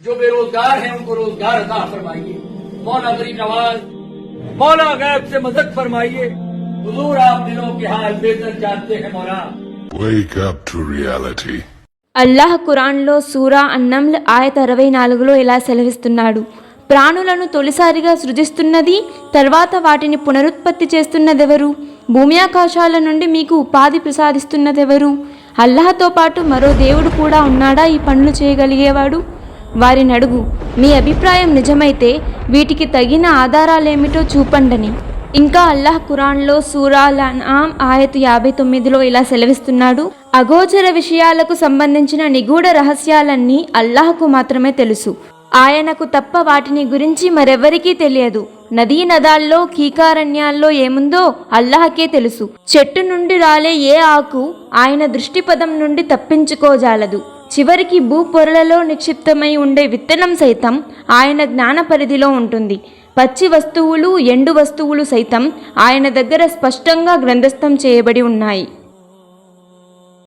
जो बेरोजगार हैं उनको रोजगार अता फरमाइए। मौला गरीब नवाज, मौला गैब से मदद फरमाइए। हुजूर आप दिलों के हाल बेहतर जानते हैं मौला। Wake up to reality. Allah ఖురాన్లో సూరా అన్నమ్ల్ ఆయత 64లో ఇలా సెలవిస్తున్నాడు, ప్రాణులను తొలిసారిగా సృజిస్తున్నది, తర్వాత వాటిని పునరుత్పత్తి చేస్తున్నదెవరు? భూమి ఆకాశాల నుండి మీకు ఉపాధి ప్రసాదిస్తున్నదెవరు? అల్లాహ్తో పాటు మరో దేవుడు కూడా ఉన్నాడా ఈ పనులు చేయగలిగేవాడు? వారిని అడుగు, మీ అభిప్రాయం నిజమైతే వీటికి తగిన ఆధారాలేమిటో చూపండని. ఇంకా అల్లాహ్ ఖురాన్లో సూరా అల్-అన్ఆమ్ ఆయత్ 59లో ఇలా సెలవిస్తున్నాడు, అగోచర విషయాలకు సంబంధించిన నిగూఢ రహస్యాలన్నీ అల్లాహ్కు మాత్రమే తెలుసు, ఆయనకు తప్ప వాటిని గురించి మరెవరికీ తెలియదు. నదీ నదాల్లో కీకారణ్యాల్లో ఏముందో అల్లాహకే తెలుసు. చెట్టు నుండి రాలే ఏ ఆకు ఆయన దృష్టిపదం నుండి తప్పించుకోజాలదు. చివరికి భూపొరలలో నిక్షిప్తమై ఉండే విత్తనం సైతం ఆయన జ్ఞాన పరిధిలో ఉంటుంది. పచ్చి వస్తువులు, ఎండు వస్తువులు సైతం ఆయన దగ్గర స్పష్టంగా గ్రంథస్థం చేయబడి ఉన్నాయి.